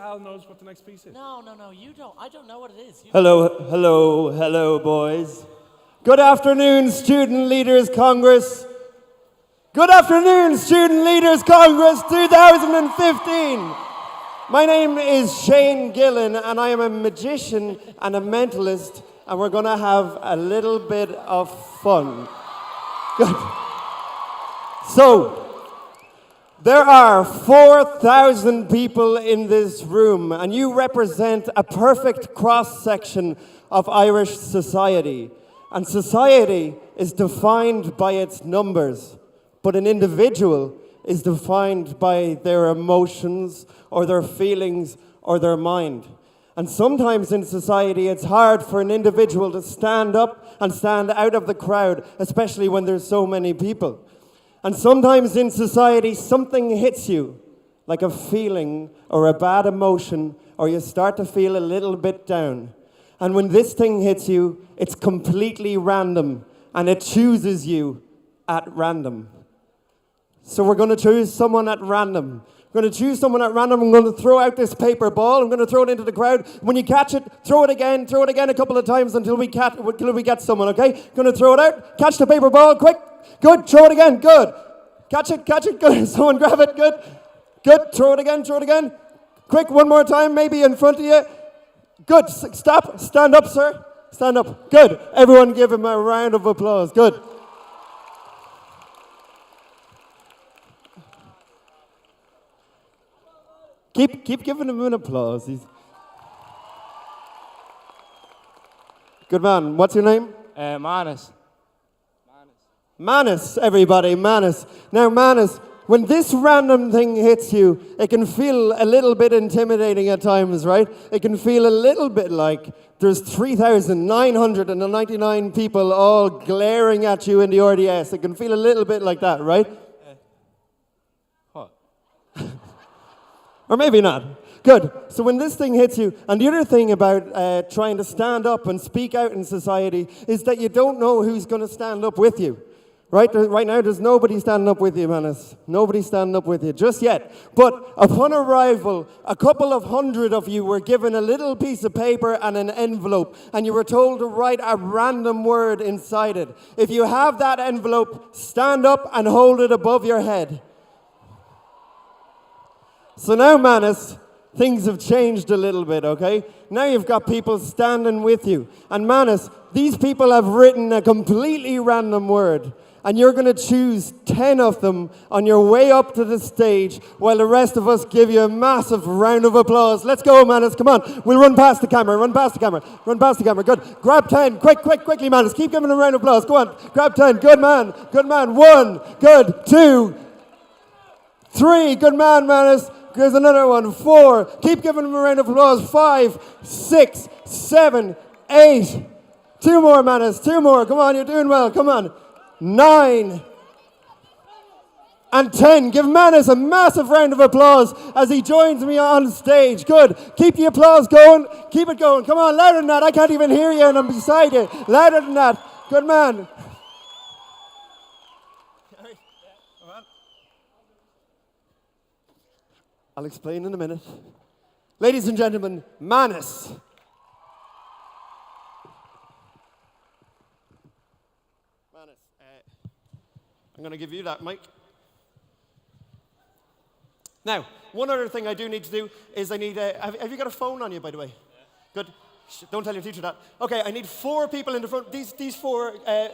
Al knows what the next piece is. No, you don't. I don't know what it is. Hello, boys. Good afternoon, Student Leaders Congress. Good afternoon, Student Leaders Congress 2015. My name is Shane Gillen, and I am a magician and a mentalist, and we're going to have a little bit of fun. Good. So, there are 4,000 people in this room, and you represent a perfect cross-section of Irish society. And society is defined by its numbers, but an individual is defined by their emotions or their feelings or their mind. And sometimes in society, it's hard for an individual to stand up and stand out of the crowd, especially when there's so many people. And sometimes in society, something hits you, like a feeling or a bad emotion, or you start to feel a little bit down. And when this thing hits you, it's completely random, and it chooses you at random. So we're going to choose someone at random. We're going to choose someone at random. I'm going to throw out this paper ball. I'm going to throw it into the crowd. When you catch it, throw it again a couple of times until we get someone, okay? Going to throw it out. Catch the paper ball, quick. Good, throw it again, good. Catch it, good. Someone grab it, good. Good, throw it again. Quick, one more time, maybe in front of you. Good, stop, stand up, sir. Stand up, good. Everyone give him a round of applause, good. Keep giving him an applause. Good man, what's your name? Manus. Manus, everybody, Manus. Now, Manus, when this random thing hits you, it can feel a little bit intimidating at times, right? It can feel a little bit like there's 3,999 people all glaring at you in the RDS. It can feel a little bit like that, right? What? Or maybe not. Good. So when this thing hits you, and the other thing about trying to stand up and speak out in society is that you don't know who's going to stand up with you. Right now, there's nobody standing up with you, Manus. Nobody standing up with you, just yet. But upon arrival, a couple of hundred of you were given a little piece of paper and an envelope, and you were told to write a random word inside it. If you have that envelope, stand up and hold it above your head. So now, Manus, things have changed a little bit, okay? Now you've got people standing with you. And Manus, these people have written a completely random word. And you're going to choose 10 of them on your way up to the stage while the rest of us give you a massive round of applause. Let's go, Manus. Come on. We'll run past the camera. Good. Grab 10. Quickly, Manus. Keep giving a round of applause. Go on. Grab 10. Good man. 1. Good. 2. 3. Good man, Manus. There's another one. 4. Keep giving him a round of applause. 5, 6, 7, 8. 2 more, Manus. 2 more. Come on. You're doing well. Come on. 9 and 10. Give Manus a massive round of applause as he joins me on stage. Good. Keep the applause going. Keep it going. Come on, louder than that. I can't even hear you and I'm beside you. Louder than that. Good man. I'll explain in a minute. Ladies and gentlemen, Manus. I'm going to give you that mic. Now, one other thing I do need to do is I need... have you got a phone on you, by the way? Yeah. Good. Don't tell your teacher that. Okay, I need 4 people in the front. These 4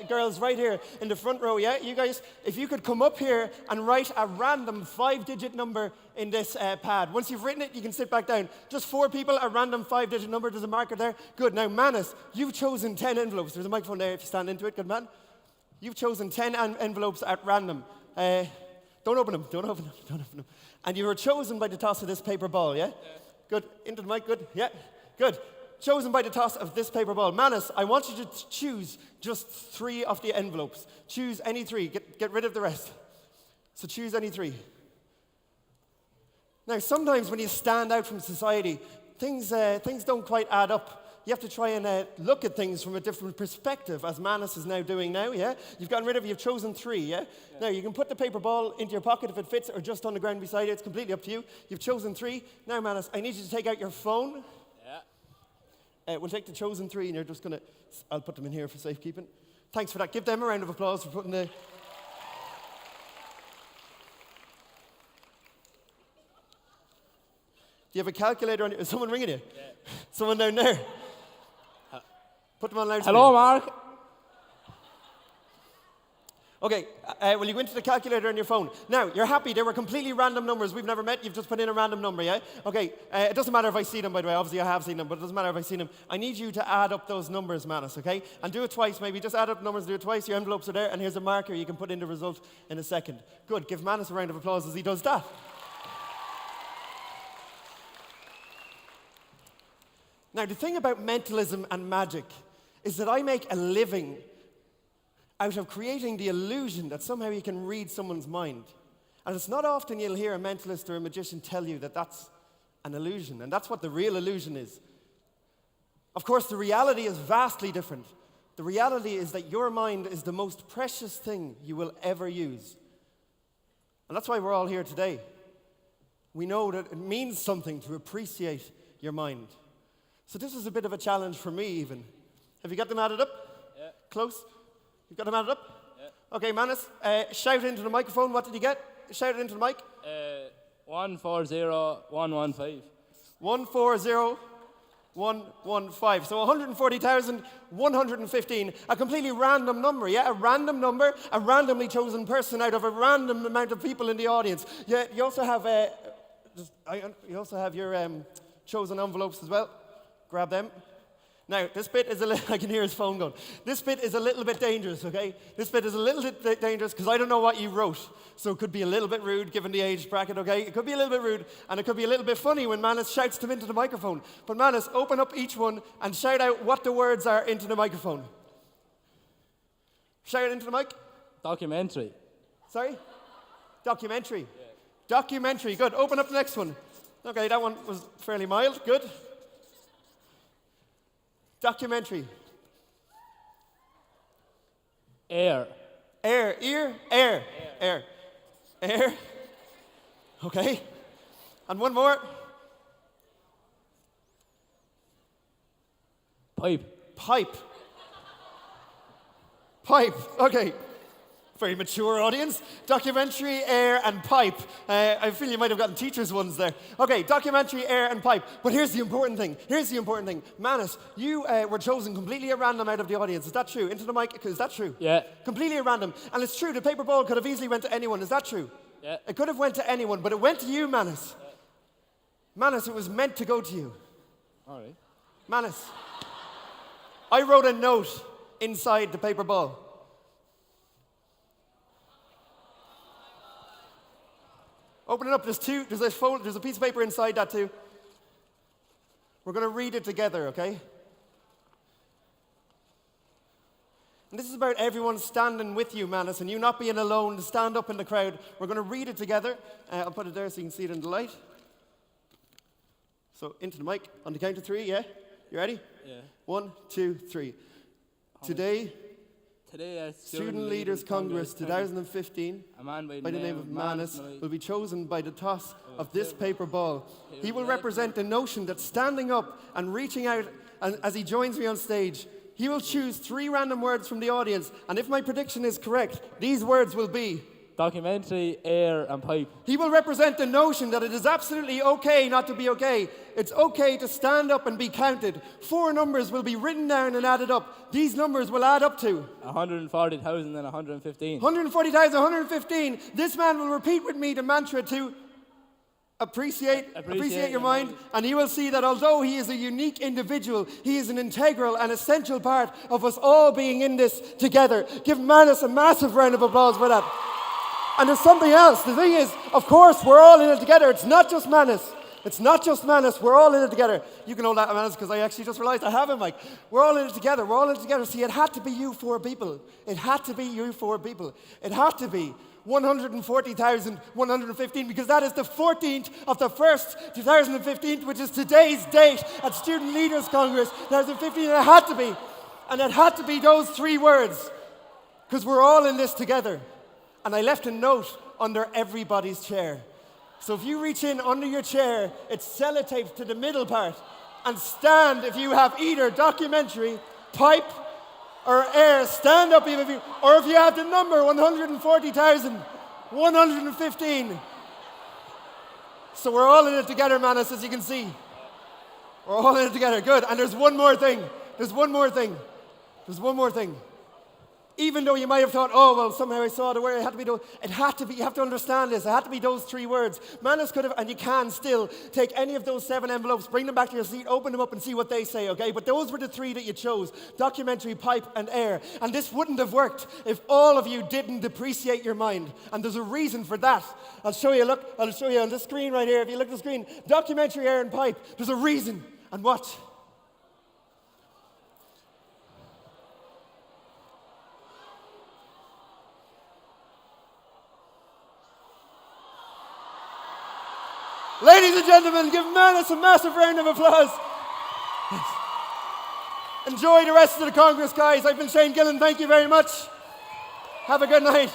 girls right here in the front row, yeah? You guys, if you could come up here and write a random 5-digit number in this pad. Once you've written it, you can sit back down. Just 4 people, a random 5-digit number. There's a marker there. Good. Now, Manus, you've chosen 10 envelopes. There's a microphone there if you stand into it. Good man. You've chosen 10 envelopes at random. Don't open them. And you were chosen by the toss of this paper ball, yeah? Good. Into the mic, good. Yeah, good. Chosen by the toss of this paper ball. Manus, I want you to choose just 3 of the envelopes. Choose any 3. Get rid of the rest. So choose any 3. Now, sometimes when you stand out from society, things don't quite add up. You have to try and look at things from a different perspective, as Manus is now doing now, yeah? You've chosen 3, yeah? Now, you can put the paper ball into your pocket if it fits, or just on the ground beside it. It's completely up to you. You've chosen 3. Now, Manus, I need you to take out your phone. Yeah. We'll take the chosen 3, and you're just going to... I'll put them in here for safekeeping. Thanks for that. Give them a round of applause for putting the... Do you have a calculator on you? Is someone ringing you? Yeah. Someone down there? Put them on loudspeaker. Hello, Mark. Okay, well, you go into the calculator on your phone. Now, you're happy. They were completely random numbers. We've never met. You've just put in a random number, yeah? Okay, it doesn't matter if I see them, by the way. Obviously, I have seen them, but it doesn't matter if I see them. I need you to add up those numbers, Manus, okay? And do it twice, maybe. Just add up numbers, do it twice. Your envelopes are there, and here's a marker. You can put in the result in a second. Good. Give Manus a round of applause as he does that. Now, the thing about mentalism and magic is that I make a living out of creating the illusion that somehow you can read someone's mind. And it's not often you'll hear a mentalist or a magician tell you that that's an illusion, and that's what the real illusion is. Of course, the reality is vastly different. The reality is that your mind is the most precious thing you will ever use. And that's why we're all here today. We know that it means something to appreciate your mind. So this is a bit of a challenge for me, even. Have you got them added up? Yeah. Close? You've got them added up? Yeah. Okay, Manus, shout into the microphone. What did you get? Shout it into the mic. 140115. 140115. So 140,115. A completely random number, yeah? A random number, a randomly chosen person out of a random amount of people in the audience. Yeah, you also have your chosen envelopes as well. Grab them. Now, this bit is I can hear his phone going. This bit is a little bit dangerous, okay? This bit is a little bit dangerous because I don't know what you wrote. So it could be a little bit rude given the age bracket, okay? It could be a little bit rude, and it could be a little bit funny when Manus shouts them into the microphone. But Manus, open up each one and shout out what the words are into the microphone. Shout it into the mic. Documentary. Sorry? Documentary. Yeah. Documentary, good. Open up the next one. Okay, that one was fairly mild, good. Documentary. Air. Air. Ear. Air. Air. Air. Okay. And one more. Pipe. Pipe. Pipe. Okay. Very mature audience. Documentary, air, and pipe. I feel you might have gotten teachers' ones there. Okay, documentary, air, and pipe. But here's the important thing. Manus, you were chosen completely at random out of the audience. Is that true? Into the mic. Is that true? Yeah. Completely at random. And it's true, the paper ball could have easily went to anyone. Is that true? Yeah. It could have went to anyone, but it went to you, Manus. Yeah. Manus, it was meant to go to you. All right. Manus, I wrote a note inside the paper ball. Open it up. There's a piece of paper inside that too. We're going to read it together, okay? And this is about everyone standing with you, Manus, and you not being alone to stand up in the crowd. We're going to read it together. I'll put it there so you can see it in the light. So into the mic on the count of 3, yeah? You ready? Yeah. 1, 2, 3. Today at Student Leaders Congress 2015, a man by the name of Manus will be chosen by the toss of this paper ball. He will represent the notion that standing up and reaching out as he joins me on stage, he will choose 3 random words from the audience, and if my prediction is correct, these words will be documentary, air, and pipe. He will represent the notion that it is absolutely okay not to be okay. It's okay to stand up and be counted. 4 numbers will be written down and added up. These numbers will add up to 140,115. 140,115. This man will repeat with me the mantra to appreciate your mind, and he will see that although he is a unique individual, he is an integral and essential part of us all being in this together. Give Manus a massive round of applause for that. And there's something else. The thing is, of course, we're all in it together. It's not just Manus. We're all in it together. You can hold that, Manus, because I actually just realized I have him, Mike. We're all in it together. See, it had to be you 4 people. It had to be. 140,115, because that is the 14th of the 1st, 2015, which is today's date at Student Leaders Congress 2015, and it had to be. And it had to be those 3 words, because we're all in this together. And I left a note under everybody's chair. So if you reach in under your chair, it's sellotaped to the middle part. And stand if you have either documentary, pipe, or air. Stand up even if you, or if you have the number 140,115. So we're all in it together, Manus, as you can see. We're all in it together. Good. And there's one more thing. There's one more thing. Even though you might have thought, oh, well, somehow I saw the word, it had to be those, it had to be, you have to understand this, it had to be those 3 words. Manus could have, and you can still, take any of those 7 envelopes, bring them back to your seat, open them up and see what they say, okay? But those were the 3 that you chose, documentary, pipe, and air. And this wouldn't have worked if all of you didn't appreciate your mind. And there's a reason for that. I'll show you, look, I'll show you on the screen right here. If you look at the screen, documentary, air, and pipe, there's a reason. And what? Ladies and gentlemen, give Manus a massive round of applause. Enjoy the rest of the Congress, guys. I've been Shane Gillen. Thank you very much. Have a good night.